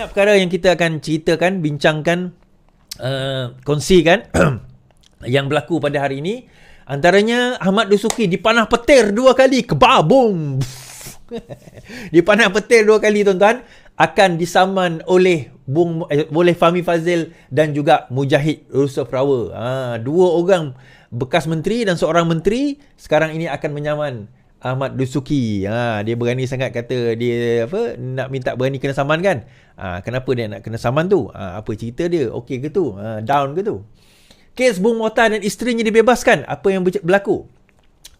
Banyak perkara yang kita akan ceritakan, bincangkan, kongsikan yang berlaku pada hari ini. Antaranya Ahmad Dasuki dipanah petir 2 kali, kebabung. Dipanah petir 2 kali tuan-tuan, akan disaman oleh oleh Fahmi Fadzil dan juga Mujahid Yusof Rawa. 2 orang bekas menteri dan seorang menteri sekarang ini akan menyaman Ahmad Dasuki. Dia berani sangat kata dia nak minta berani kena saman kan. Kenapa dia nak kena saman tu? Apa cerita dia? Okey ke tu? Down ke tu? Kes Bung Mokhtar dan isterinya dibebaskan. Apa yang berlaku?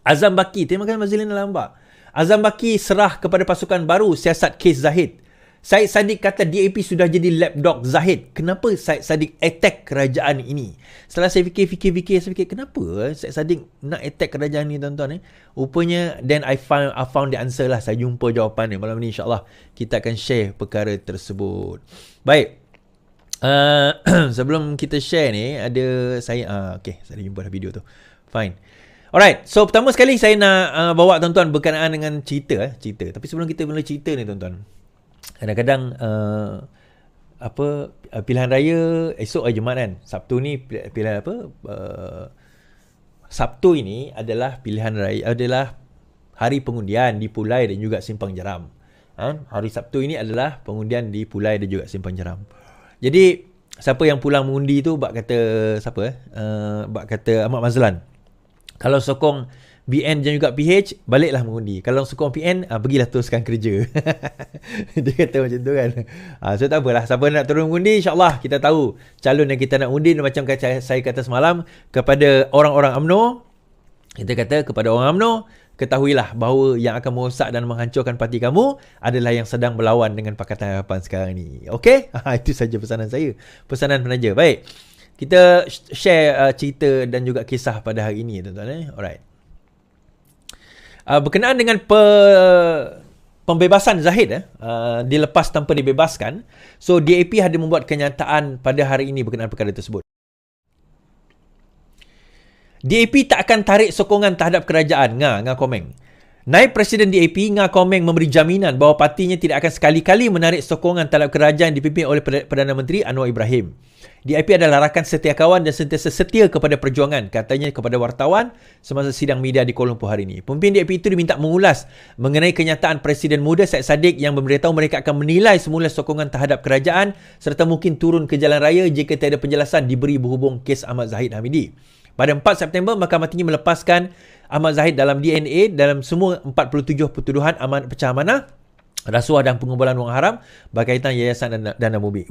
Azam Baki, terima kasih Mazlina Lambak. Azam Baki serah kepada pasukan baru siasat kes Zahid. Syed Saddiq kata DAP sudah jadi lapdog Zahid. Kenapa Syed Saddiq attack kerajaan ini? Setelah saya fikir, saya fikir kenapa Syed Saddiq nak attack kerajaan ini tuan-tuan. Rupanya, then I found the answer lah. Saya jumpa jawapan ni. Malam ni insyaAllah kita akan share perkara tersebut. Baik. Sebelum kita share ni, ada saya... okay, saya jumpa dah video tu. Fine. Alright, so pertama sekali saya nak bawa tuan-tuan berkenaan dengan cerita. Tapi sebelum kita mula cerita ni tuan-tuan, kadang-kadang pilihan raya esok hari Jumaat kan. Sabtu ni pilihan apa? Sabtu ini adalah pilihan raya, adalah hari pengundian di Pulai dan juga Simpang Jeram. Hari Sabtu ini adalah pengundian di Pulai dan juga Simpang Jeram. Jadi siapa yang pulang mengundi tu bak kata siapa? Bak kata Ahmad Mazlan. Kalau sokong BN dan juga PH, baliklah mengundi. Kalau sokong PN, pergilah teruskan kerja. Dia kata macam tu kan. So tak apalah. Siapa nak turun mengundi, insyaAllah kita tahu calon yang kita nak undi. Macam saya kata semalam, kepada orang-orang UMNO, kita kata kepada orang UMNO, ketahuilah bahawa yang akan merosak dan menghancurkan parti kamu adalah yang sedang berlawan dengan Pakatan Harapan sekarang ni. Okey? Itu saja pesanan saya. Pesanan penaja. Baik. Kita share cerita dan juga kisah pada hari ini, tuan-tuan. Alright. Berkenaan dengan pembebasan Zahid, dilepas tanpa dibebaskan. So DAP ada membuat kenyataan pada hari ini berkenaan perkara tersebut. DAP tak akan tarik sokongan terhadap kerajaan. Ngah Komeng. Naib Presiden DAP Ngah Komeng memberi jaminan bahawa partinya tidak akan sekali-kali menarik sokongan terhadap kerajaan dipimpin oleh Perdana Menteri Anwar Ibrahim. DAP adalah rakan setia kawan dan sentiasa setia kepada perjuangan, katanya kepada wartawan semasa sidang media di Kuala Lumpur hari ini. Pemimpin DAP itu diminta mengulas mengenai kenyataan Presiden muda Syed Saddiq yang memberitahu mereka akan menilai semula sokongan terhadap kerajaan serta mungkin turun ke jalan raya jika tiada penjelasan diberi berhubung kes Ahmad Zahid Hamidi. Pada 4 September, Mahkamah Tinggi melepaskan Ahmad Zahid dalam DNA dalam semua 47 pertuduhan pecah amanah, rasuah dan pengumpulan wang haram berkaitan yayasan dan dana budi.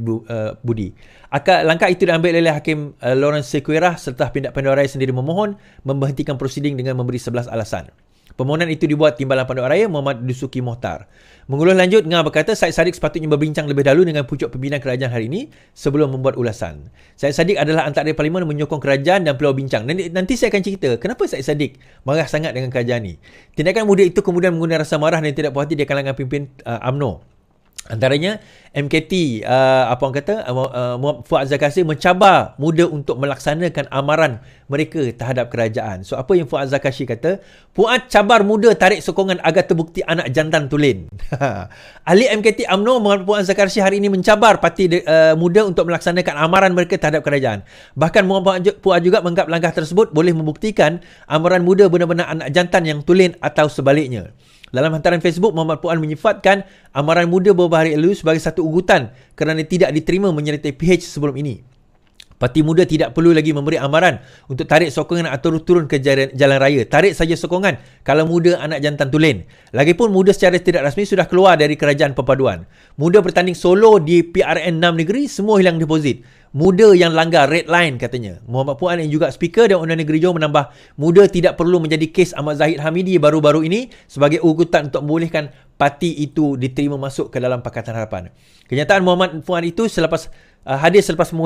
Langkah itu diambil oleh Hakim Lawrence Sequeira setelah pihak Pendawa Raya sendiri memohon memberhentikan prosiding dengan memberi 11 alasan. Permohonan itu dibuat Timbalan Pendawa Raya Muhammad Dasuki Mokhtar. Mengulur lanjut, Ngah berkata Syed Saddiq sepatutnya berbincang lebih dahulu dengan pucuk pimpinan kerajaan hari ini sebelum membuat ulasan. Syed Saddiq adalah antara parlimen menyokong kerajaan dan perlu bincang. Nanti saya akan cerita kenapa Syed Saddiq marah sangat dengan kerajaan ini. Tindakan muda itu kemudian menggunakan rasa marah dan tidak puas hati di kalangan pimpin UMNO. Antaranya MKT Fuad Zakasi mencabar muda untuk melaksanakan amaran mereka terhadap kerajaan. So apa yang Fuad Zakasi kata? Fuad cabar muda tarik sokongan agar terbukti anak jantan tulen. Ahli MKT UMNO Muhammad Fuad Zakasi hari ini mencabar parti muda untuk melaksanakan amaran mereka terhadap kerajaan. Bahkan Muhammad Fuad juga menganggap langkah tersebut boleh membuktikan amaran muda benar-benar anak jantan yang tulen atau sebaliknya. Dalam hantaran Facebook, Muhammad Puan menyifatkan amaran muda beberapa hari lalu sebagai satu ugutan kerana tidak diterima menyertai PH sebelum ini. Parti muda tidak perlu lagi memberi amaran untuk tarik sokongan atau turun ke jalan raya. Tarik saja sokongan kalau muda anak jantan tulen. Lagipun muda secara tidak rasmi sudah keluar dari kerajaan perpaduan. Muda bertanding solo di PRN 6 negeri, semua hilang deposit. Muda yang langgar red line, katanya. Muhammad Puan yang juga speaker dan Undang Negeri Johor menambah, muda tidak perlu menjadi kes Ahmad Zahid Hamidi baru-baru ini sebagai ugutan untuk membolehkan parti itu diterima masuk ke dalam Pakatan Harapan. Kenyataan Muhammad Puan itu hadir selepas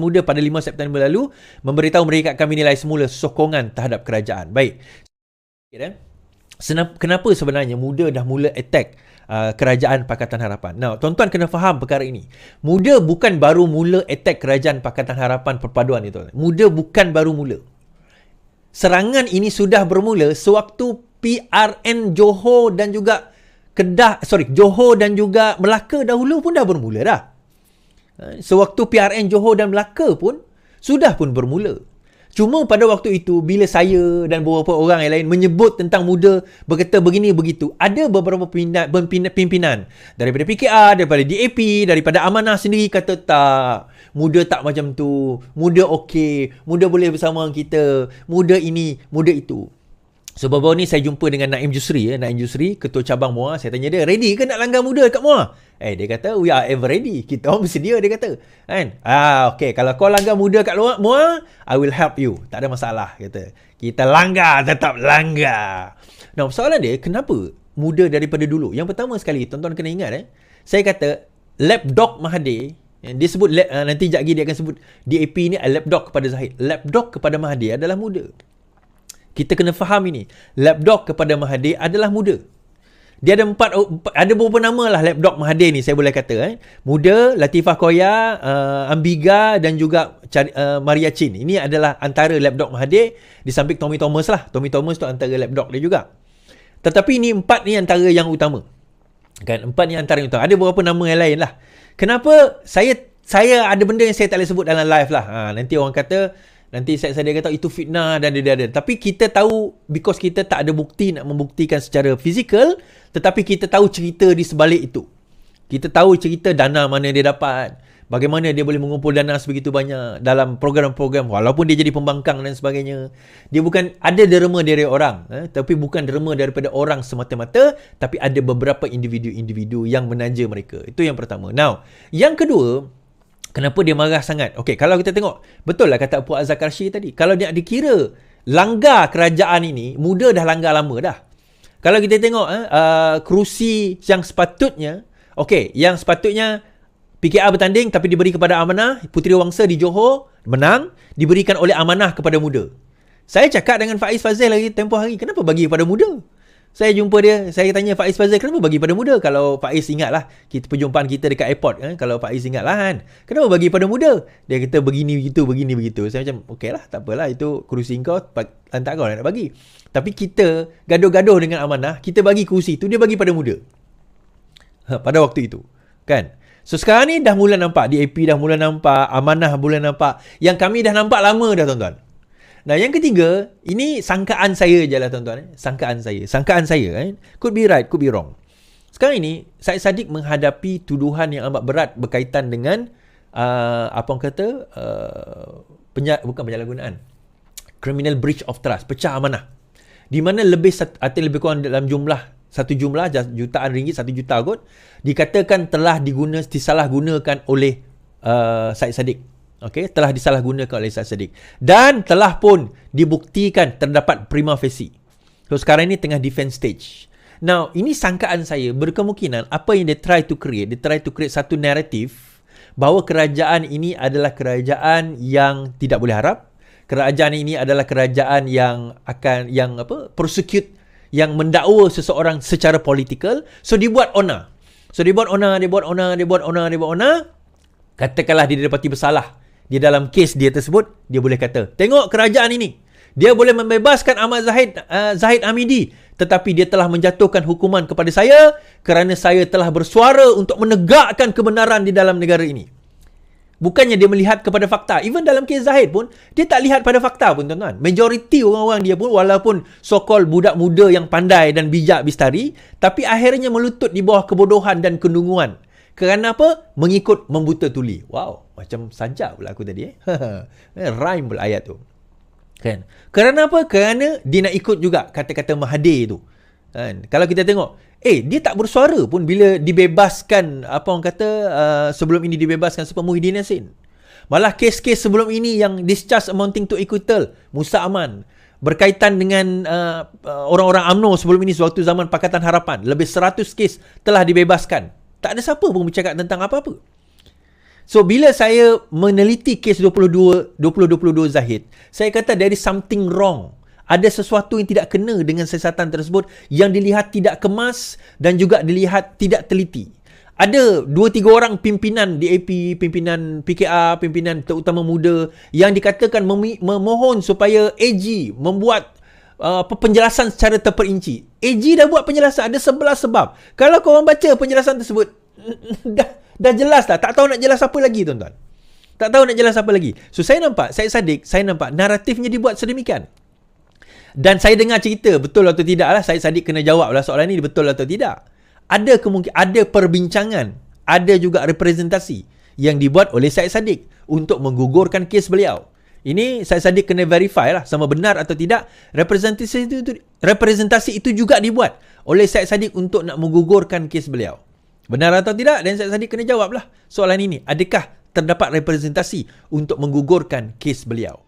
muda pada 5 September lalu memberitahu mereka akan menilai semula sokongan terhadap kerajaan. Baik. Kenapa sebenarnya muda dah mula attack kerajaan Pakatan Harapan? Nah, tuan-tuan kena faham perkara ini. Muda bukan baru mula attack kerajaan Pakatan Harapan Perpaduan itu. Muda bukan baru mula. Serangan ini sudah bermula sewaktu PRN Johor dan juga Johor dan juga Melaka dahulu pun dah bermula dah. Sewaktu PRN Johor dan Melaka pun sudah pun bermula. Cuma pada waktu itu, bila saya dan beberapa orang yang lain menyebut tentang muda, berkata begini begitu, ada beberapa pimpinan daripada PKR, daripada DAP, daripada Amanah sendiri kata tak, muda tak macam tu, muda okey, muda boleh bersama kita, muda ini, muda itu. So baru-baru ni saya jumpa dengan Naim Jusri, Naim Jusri, ketua cabang MUA. Saya tanya dia, ready ke nak langgar muda kat MUA? Dia kata, we are ever ready. Kita orang bersedia, dia kata. Kan? Okay, kalau kau langgar muda kat luar MUA, I will help you. Tak ada masalah, kata. Kita langgar, tetap langgar. Nah, soalan dia, kenapa muda daripada dulu? Yang pertama sekali, tuan-tuan kena ingat, saya kata, lapdog Mahathir, dia sebut, nanti sekejap lagi dia akan sebut, DAP ni lapdog kepada Zahid. Lapdog kepada Mahathir adalah muda. Kita kena faham ini. Lapdog kepada Mahathir adalah muda. Dia ada ada beberapa nama lah lapdog Mahathir ni, saya boleh kata. Muda, Latifah Koya, Ambiga dan juga Maria Chin. Ini adalah antara lapdog Mahathir. Di samping Tommy Thomas lah. Tommy Thomas tu antara lapdog dia juga. Tetapi ini 4 ni antara yang utama. Kan? 4 ni antara yang utama. Ada beberapa nama yang lain lah. Kenapa saya ada benda yang saya tak boleh sebut dalam live lah. Nanti orang kata, nanti saya kata itu fitnah dan dia. Tapi kita tahu, because kita tak ada bukti nak membuktikan secara fizikal, tetapi kita tahu cerita di sebalik itu. Kita tahu cerita dana mana dia dapat, bagaimana dia boleh mengumpul dana sebegitu banyak dalam program-program, walaupun dia jadi pembangkang dan sebagainya. Dia bukan ada derma dari orang, tapi bukan derma daripada orang semata-mata, tapi ada beberapa individu-individu yang menanja mereka. Itu yang pertama. Now, yang kedua, kenapa dia marah sangat? Okey, kalau kita tengok, betul lah kata Puan Azhar Karshi tadi. Kalau dia dikira langgar kerajaan ini, muda dah langgar lama dah. Kalau kita tengok kerusi yang sepatutnya, yang sepatutnya PKR bertanding tapi diberi kepada Amanah, Puteri Wangsa di Johor menang, diberikan oleh Amanah kepada muda. Saya cakap dengan Faiz Fazil lagi tempoh hari, kenapa bagi kepada muda? Saya jumpa dia, saya tanya Faiz Fazil, kenapa bagi pada muda? Kalau Faiz ingatlah, perjumpaan kita dekat airport, kalau Faiz ingatlah kan, kenapa bagi pada muda? Dia kata begini begitu. Saya macam, okeylah, tak apalah, itu kerusi kau, lantak kau nak bagi. Tapi kita gaduh-gaduh dengan Amanah, kita bagi kerusi tu, dia bagi pada muda. Pada waktu itu, kan? So sekarang ni dah mula nampak, DAP dah mula nampak, Amanah mula nampak, yang kami dah nampak lama dah, tuan-tuan. Nah, yang ketiga, ini sangkaan saya je lah, tuan-tuan. Sangkaan saya. Could be right, could be wrong. Sekarang ini, Syed Saddiq menghadapi tuduhan yang amat berat berkaitan dengan, bukan penyalahgunaan, criminal breach of trust, pecah amanah. Di mana lebih kurang dalam satu jumlah, jutaan ringgit, 1 juta kot, dikatakan telah disalahgunakan oleh Syed Saddiq. Telah disalahgunakan oleh Syed Saddiq. Dan telah pun dibuktikan terdapat prima facie. So, sekarang ini tengah defense stage. Now, ini sangkaan saya, berkemungkinan apa yang dia try to create satu naratif bahawa kerajaan ini adalah kerajaan yang tidak boleh harap. Kerajaan ini adalah kerajaan yang prosecute, yang mendakwa seseorang secara politikal. So, dibuat ona. Katakanlah dia didapati bersalah di dalam kes dia tersebut, dia boleh kata, tengok kerajaan ini, dia boleh membebaskan Ahmad Zahid Hamidi, tetapi dia telah menjatuhkan hukuman kepada saya kerana saya telah bersuara untuk menegakkan kebenaran di dalam negara ini. Bukannya dia melihat kepada fakta. Even dalam kes Zahid pun, dia tak lihat pada fakta pun, tuan-tuan. Majoriti orang-orang dia pun, walaupun so-called budak muda yang pandai dan bijak bistari, tapi akhirnya melutut di bawah kebodohan dan kedunguan. Kerana apa? Mengikut membuta tuli. Wow, macam sajak pula aku tadi. Rhyme pula ayat tu. Kan? Kerana apa? Kerana dia nak ikut juga kata-kata Mahathir tu. Kan? Kalau kita tengok, dia tak bersuara pun bila dibebaskan, sebelum ini dibebaskan siapa, Muhyiddin Yassin. Malah kes-kes sebelum ini yang discharge amounting to acquittal, Musa Aman, berkaitan dengan orang-orang UMNO sebelum ini, sewaktu zaman Pakatan Harapan, lebih 100 kes telah dibebaskan. Tak ada siapa pun bercakap tentang apa-apa. So, bila saya meneliti kes 2022 Zahid, saya kata there is something wrong. Ada sesuatu yang tidak kena dengan siasatan tersebut, yang dilihat tidak kemas dan juga dilihat tidak teliti. Ada 2-3 orang pimpinan DAP, pimpinan PKR, pimpinan terutama muda, yang dikatakan memohon supaya AG membuat penjelasan secara terperinci. AG dah buat penjelasan, ada 11 sebab. Kalau korang baca penjelasan tersebut, dah jelas dah. Tak tahu nak jelas apa lagi, tuan-tuan. Tak tahu nak jelas apa lagi. So, saya nampak naratifnya dibuat sedemikian. Dan saya dengar cerita, betul atau tidak lah, Syed Saddiq kena jawab lah soalan ni, betul atau tidak. Ada perbincangan, ada juga representasi yang dibuat oleh Syed Saddiq untuk menggugurkan kes beliau. Ini Syed Saddiq kena verify lah sama benar atau tidak. Representasi itu juga dibuat oleh Syed Saddiq untuk nak menggugurkan kes beliau. Benar atau tidak? Dan Syed Saddiq kena jawab lah soalan ini. Adakah terdapat representasi untuk menggugurkan kes beliau?